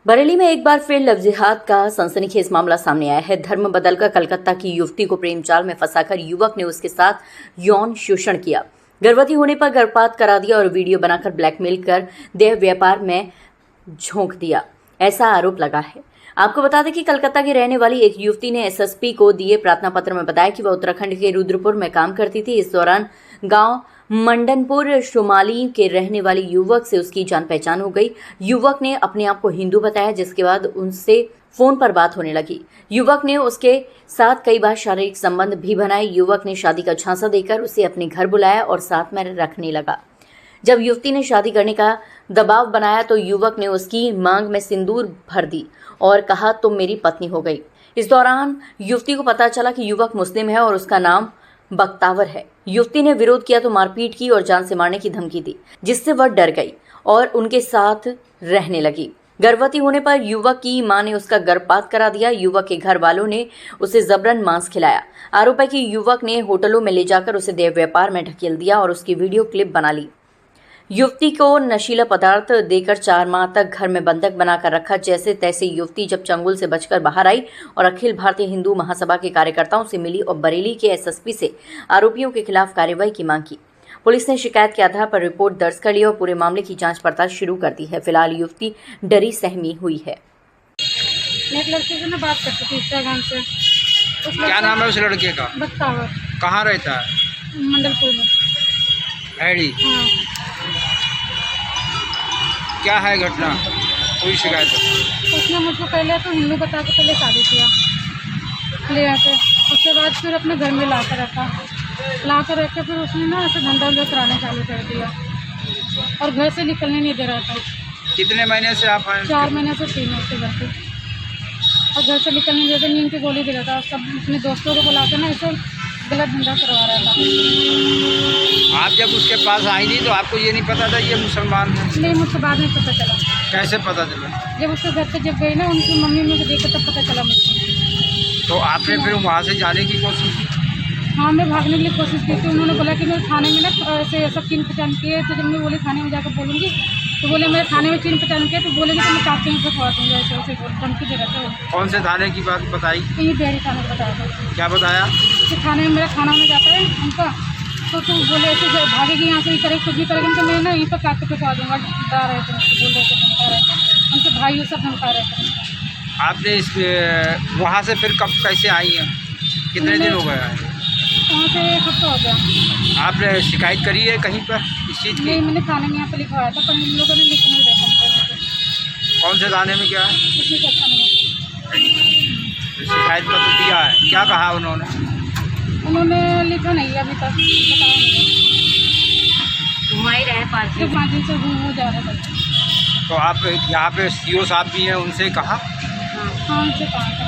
बरेली में एक बार फिर लव जिहाद का सनसनीखेज मामला सामने आया है। धर्म बदलकर कलकत्ता की युवती को प्रेम जाल में फंसाकर युवक ने उसके साथ यौन शोषण किया, गर्भवती होने पर गर्भपात करा दिया और वीडियो बनाकर ब्लैकमेल कर देह व्यापार में झोंक दिया, ऐसा आरोप लगा है। आपको बता दें कि कलकत्ता की रहने वाली एक युवती ने एसएसपी को दिए प्रार्थना पत्र में बताया कि वह उत्तराखंड के रुद्रपुर में काम करती थी। इस दौरान गांव मंडनपुर शुमाली के रहने वाली युवक से उसकी जान पहचान हो गई। युवक ने अपने आप को हिंदू बताया, जिसके बाद उनसे फोन पर बात होने लगी। युवक ने उसके साथ कई बार शारीरिक संबंध भी बनाए। युवक ने शादी का झांसा देकर उसे अपने घर बुलाया और साथ में रखने लगा। जब युवती ने शादी करने का दबाव बनाया तो युवक ने उसकी मांग में सिंदूर भर दी और कहा तुम मेरी पत्नी हो गई। इस दौरान युवती को पता चला कि युवक मुस्लिम है और उसका नाम बख्तावर है। युवती ने विरोध किया तो मारपीट की और जान से मारने की धमकी दी, जिससे वह डर गई और उनके साथ रहने लगी। गर्भवती होने पर युवक की मां ने उसका गर्भपात करा दिया। युवक के घर वालों ने उसे जबरन मांस खिलाया। आरोप है कि युवक ने होटलों में ले जाकर उसे देह व्यापार में ढकेल दिया और उसकी वीडियो क्लिप बना ली। युवती को नशीला पदार्थ देकर 4 माह तक घर में बंधक बनाकर रखा। जैसे तैसे युवती जब चंगुल से बचकर बाहर आई और अखिल भारतीय हिंदू महासभा के कार्यकर्ताओं से मिली और बरेली के एसएसपी से आरोपियों के खिलाफ कार्रवाई की मांग की। पुलिस ने शिकायत के आधार पर रिपोर्ट दर्ज कर ली और पूरे मामले की जांच पड़ताल शुरू कर दी है। फिलहाल युवती डरी सहमी हुई है। एक लड़के से मैं बात करती थी इंस्टाग्राम से। क्या नाम है उस लड़के का? बख्तावर। कहाँ रहता है? मंडलपुर में। हैडी। हाँ। क्या है घटना? कोई शिकायत है? उसने मुझको पहले तो हिंदू बता के पहले शादी किया, ले आते। उसके बाद फिर अपने घर में ला कर रखा, फिर उसने ना ऐसे धंधा उंधा कराना चालू कर दिया और घर से निकलने नहीं दे रहा था। कितने महीने से आप हैं? 4 महीने से 3 हफ्ते घर पे, और घर से निकलने नहीं देते, नींद की गोली दे रहा था। सब अपने दोस्तों को बुला के ना ऐसे गलत धंधा करवा रहा था। आप जब उसके पास आई थी तो आपको ये नहीं पता था ये मुसलमान है? नहीं, मुझसे बाद में पता चला। कैसे पता चला? जब उसके घर पे जब गई ना, उनकी मम्मी मुझे देखा तब पता चला मुझको। तो आपने फिर वहाँ से जाने की कोशिश की? हाँ, मैं भागने के लिए कोशिश की थी। उन्होंने बोला कि मेरे थाने में ना ऐसे सब चीन पहचान की है। तो जब मैं बोली थाने में जाकर बोलूँगी तो बोले मेरे थाने में चीन पहचान किया, तो बोलेगी तो मैं काटते ही खवा दूँगा, ऐसे ऐसे धमकी दे रहा था। कौन से थाने की बात बताई? ये डेयरी थाने को बताया था। क्या बताया? कि थाने में मेरा खाना में जाता है उनका, तो तुम बोले ऐसे भागेगी यहाँ से, ही करे कुछ भी करेगी तो मैं ना यहीं पर काट के खवा दूँगा। डरा रहे थे, बोल रहे थे, धमका रहे थे। उनके भाई वो सब धमका रहे थे। आपने इस वहाँ से फिर कब कैसे आई हैं? कितने दिन हो गए? वहाँ से 1 हफ्ता हो गया। आपने शिकायत करी है कहीं पर इस चीज़ की? नहीं, मैंने थाने में यहाँ पर लिखवाया था, पर इन लोगों ने लिख नहीं दिया कंप्लेंट। कौन से थाने में? क्या है? किसी के थाने में शिकायत पत्र दिया है? क्या कहा उन्होंने लिखा नहीं अभी तक, बताया नहीं। तुम्हारी रहे 5 दिन से घूम जा रहा था। तो आप यहाँ पे सीओ साहब भी हैं, उनसे कहा? हाँ, उनसे कहा था।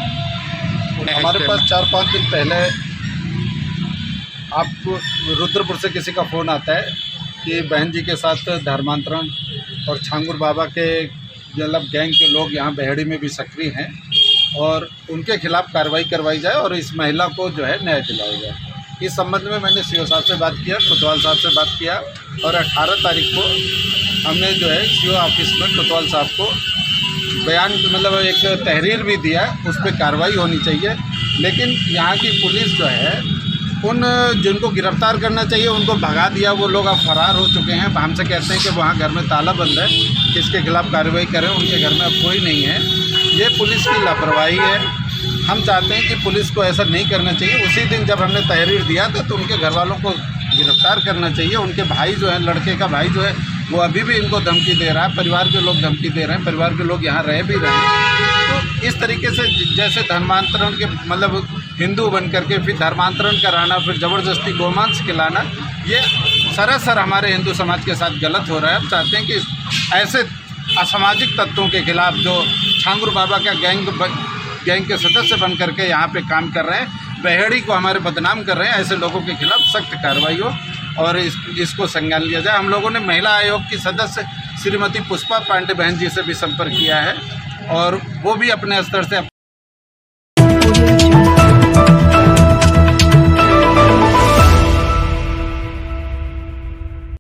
हमारे पास 4-5 दिन पहले आपको रुद्रपुर से किसी का फ़ोन आता है कि बहन जी के साथ धर्मांतरण और छांगुर बाबा के मतलब गैंग के लोग यहाँ बहेड़ी में भी सक्रिय हैं और उनके खिलाफ़ कार्रवाई करवाई जाए और इस महिला को जो है न्याय दिलाया जाए। इस संबंध में मैंने सीओ साहब से बात किया, कोतवाल साहब से बात किया और 18 तारीख को हमने जो है सीओ ऑफिस में कोतवाल साहब को बयान मतलब एक तहरीर भी दिया, उस पर कार्रवाई होनी चाहिए। लेकिन यहाँ की पुलिस जो है उन जिनको गिरफ्तार करना चाहिए उनको भगा दिया। वो लोग अब फरार हो चुके हैं। हमसे कहते हैं कि वहाँ घर में ताला बंद है, किसके खिलाफ़ कार्रवाई करें, उनके घर में अब कोई नहीं है। ये पुलिस की लापरवाही है। हम चाहते हैं कि पुलिस को ऐसा नहीं करना चाहिए। उसी दिन जब हमने तहरीर दिया था तो उनके घर वालों को गिरफ्तार करना चाहिए। उनके भाई जो है, लड़के का भाई जो है, वो अभी भी इनको धमकी दे रहा है। परिवार के लोग धमकी दे रहे हैं, परिवार के लोग यहाँ रह भी रहे हैं। तो इस तरीके से जैसे धर्मांतरण के मतलब हिंदू बन करके फिर धर्मांतरण कराना, फिर ज़बरदस्ती गोमांस खिलाना, ये सरासर हमारे हिंदू समाज के साथ गलत हो रहा है। हम चाहते हैं कि ऐसे असामाजिक तत्वों के खिलाफ जो छांगुर बाबा का गैंग के सदस्य बन करके यहाँ पे काम कर रहे हैं, बहेड़ी को हमारे बदनाम कर रहे हैं, ऐसे लोगों के खिलाफ सख्त कार्रवाई हो और इसको संज्ञान लिया जाए। हम लोगों ने महिला आयोग की सदस्य श्रीमती पुष्पा पांडे बहन जी से भी संपर्क किया है और वो भी अपने स्तर से